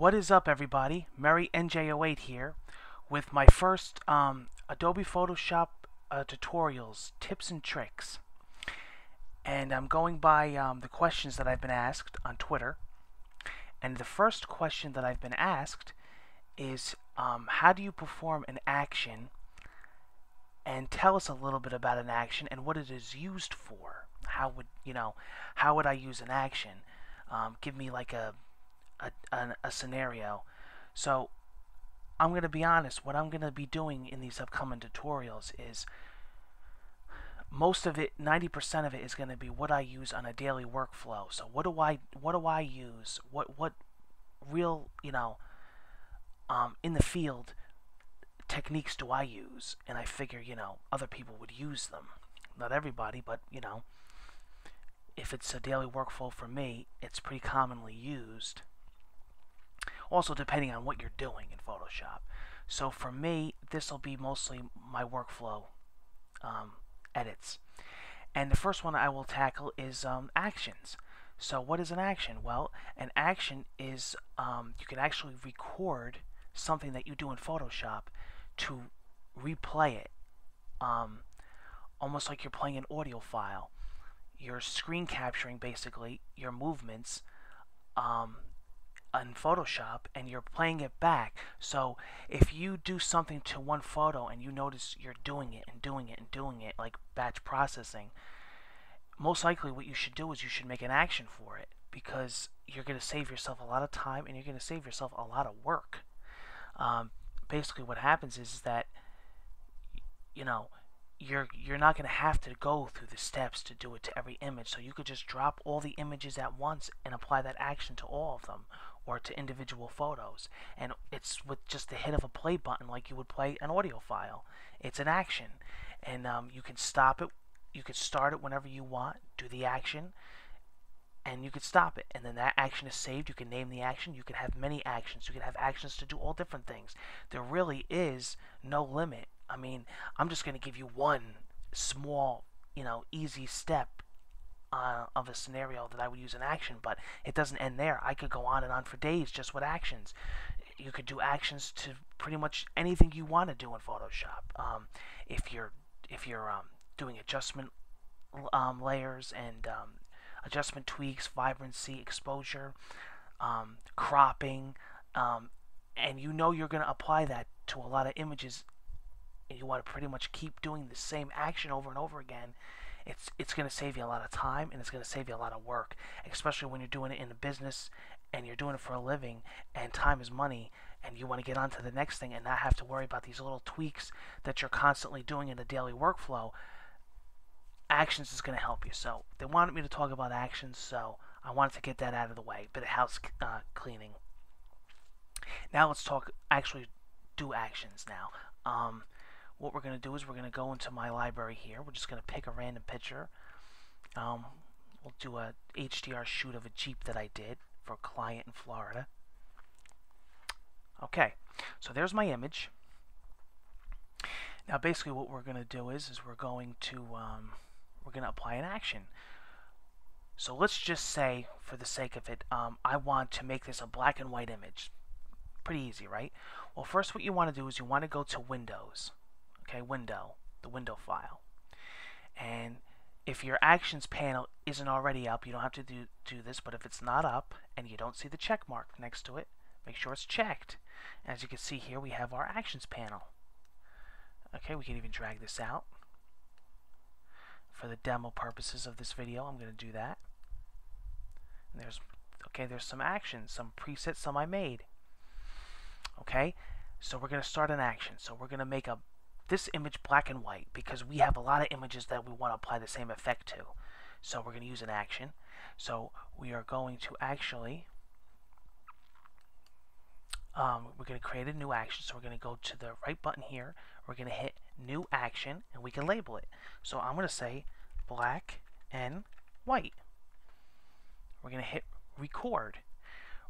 What is up, everybody? Merry NJ08 here with my first Adobe Photoshop tutorials, tips and tricks. And I'm going by the questions that I've been asked on Twitter. And the first question that I've been asked is, how do you perform an action? And tell us a little bit about an action and what it is used for. How would I use an action? Give me like a scenario. So I'm going to be honest, what I'm going to be doing in these upcoming tutorials is most of it, 90% of it, is going to be what I use on a daily workflow. So what do I use? What real, in the field techniques do I use? And I figure, other people would use them. Not everybody, but if it's a daily workflow for me, it's pretty commonly used. Also, depending on what you're doing in Photoshop. So for me, this will be mostly my workflow edits. And the first one I will tackle is actions. So what is an action? Well, an action is you can actually record something that you do in Photoshop to replay it. Almost like you're playing an audio file. You're screen capturing basically your movements in Photoshop, and you're playing it back. So if you do something to one photo and you notice you're doing it and doing it and doing it, like batch processing, most likely what you should do is you should make an action for it, because you're going to save yourself a lot of time and you're going to save yourself a lot of work. Basically what happens is that you're not going to have to go through the steps to do it to every image. So you could just drop all the images at once and apply that action to all of them, or to individual photos. And it's with just the hit of a play button, like you would play an audio file. It's an action, and you can stop it. You could start it whenever you want, do the action, and you could stop it. And then that action is saved. You can name the action. You can have many actions. You can have actions to do all different things. There really is no limit. I mean, I'm just going to give you one small, easy step of a scenario that I would use an action, but it doesn't end there. I could go on and on for days just with actions. You could do actions to pretty much anything you want to do in Photoshop. If you're doing adjustment layers and adjustment tweaks, vibrancy, exposure, cropping, and you're going to apply that to a lot of images, and you want to pretty much keep doing the same action over and over again, it's going to save you a lot of time, and it's going to save you a lot of work, especially when you're doing it in a business and you're doing it for a living, and time is money, and you want to get on to the next thing and not have to worry about these little tweaks that you're constantly doing in the daily workflow. Actions is going to help you. So they wanted me to talk about actions, so I wanted to get that out of the way. Bit of house cleaning. Now let's actually do actions now. What we're going to do is we're going to go into my library here. We're just going to pick a random picture. We'll do a HDR shoot of a Jeep that I did for a client in Florida. Okay, so there's my image. Now basically what we're going to do is we're going to apply an action. So let's just say, for the sake of it, I want to make this a black and white image. Pretty easy, right? Well, first what you want to do is you want to go to Windows. Okay, the window file. And if your actions panel isn't already up, you don't have to do this, but if it's not up and you don't see the check mark next to it, make sure it's checked. As you can see here, we have our actions panel. Okay, we can even drag this out. For the demo purposes of this video, I'm going to do that. And there's some actions, some presets, some I made. Okay, so we're going to start an action. So we're going to make this image black and white, because we have a lot of images that we want to apply the same effect to. So we're going to use an action. So we are going to actually we're going to create a new action. So we're going to go to the right button here. We're going to hit new action, and we can label it. So I'm going to say black and white. We're going to hit record.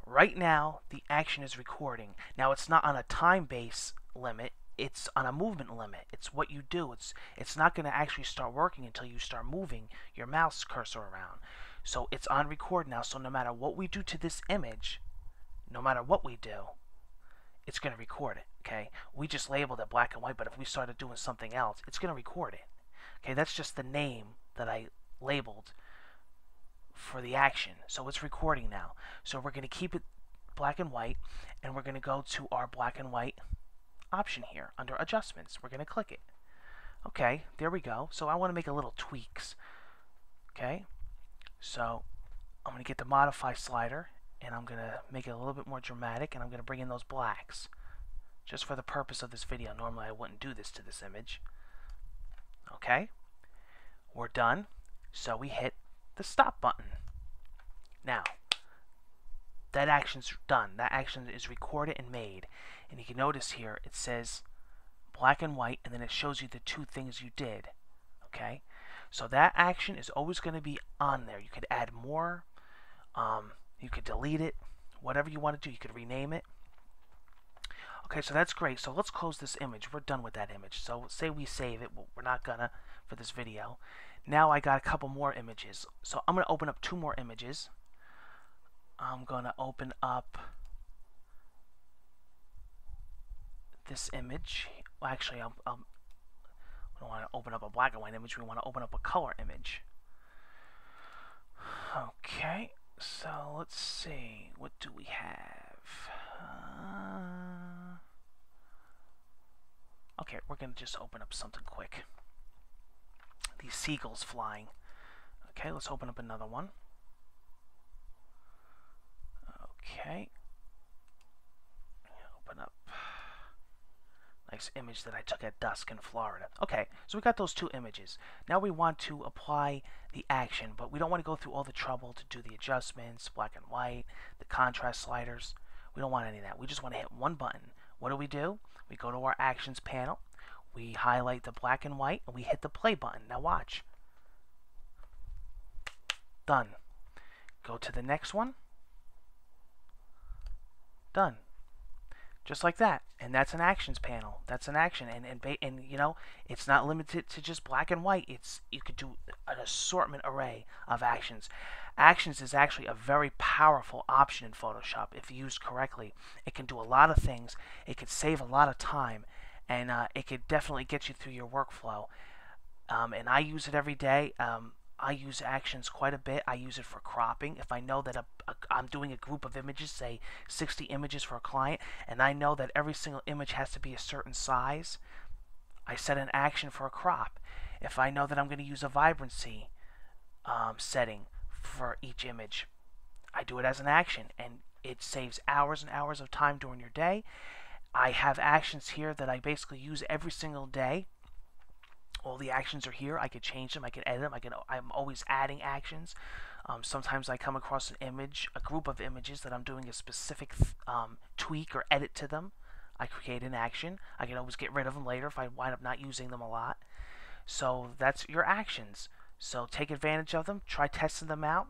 Right now the action is recording. Now it's not on a time base limit, it's on a movement limit. It's what you do. It's not going to actually start working until you start moving your mouse cursor around. So it's on record now, so no matter what we do to this image, no matter what we do, it's going to record it. Okay, we just labeled it black and white, but if we started doing something else, it's going to record it. Okay, that's just the name that I labeled for the action. So it's recording now. So we're going to keep it black and white, and we're going to go to our black and white option here under adjustments. We're going to click it. Okay, there we go. So I want to make a little tweaks. Okay, so I'm going to get the modify slider, and I'm going to make it a little bit more dramatic, and I'm going to bring in those blacks just for the purpose of this video. Normally I wouldn't do this to this image. Okay, we're done. So we hit the stop button. Now that action's done. That action is recorded and made, and you can notice here it says black and white, and then it shows you the two things you did. Okay, so that action is always going to be on there. You could add more, you could delete it, whatever you want to do. You could rename it. Okay, so that's great. So let's close this image. We're done with that image. So say we save it. Well, we're not gonna for this video. Now I got a couple more images. So I'm going to open up 2 more images. I'm going to open up this image. Well, actually, we don't want to open up a black and white image. We want to open up a color image. Okay, so let's see. What do we have? Okay, we're going to just open up something quick. These seagulls flying. Okay, let's open up another one. Okay. Open up. Nice image that I took at dusk in Florida. Okay, so we got those 2 images. Now we want to apply the action, but we don't want to go through all the trouble to do the adjustments, black and white, the contrast sliders. We don't want any of that. We just want to hit one button. What do? We go to our actions panel. We highlight the black and white, and we hit the play button. Now watch. Done. Go to the next one. Done. Just like that. And that's an actions panel. That's an action. And you know, it's not limited to just black and white. You could do an assortment array of actions. Actions is actually a very powerful option in Photoshop if used correctly. It can do a lot of things. It could save a lot of time, and it could definitely get you through your workflow. And I use it every day. I use actions quite a bit. I use it for cropping. If I know that I'm doing a group of images, say 60 images for a client, and I know that every single image has to be a certain size, I set an action for a crop. If I know that I'm going to use a vibrancy setting for each image, I do it as an action, and it saves hours and hours of time during your day. I have actions here that I basically use every single day. All the actions are here. I could change them. I could edit them. I'm always adding actions. Sometimes I come across an image, a group of images that I'm doing a specific tweak or edit to them. I create an action. I can always get rid of them later if I wind up not using them a lot. So that's your actions. So take advantage of them. Try testing them out.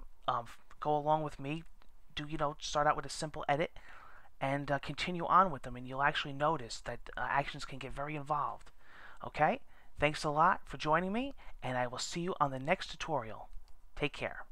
Go along with me. Start out with a simple edit and continue on with them, and you'll actually notice that actions can get very involved. Okay? Thanks a lot for joining me, and I will see you on the next tutorial. Take care.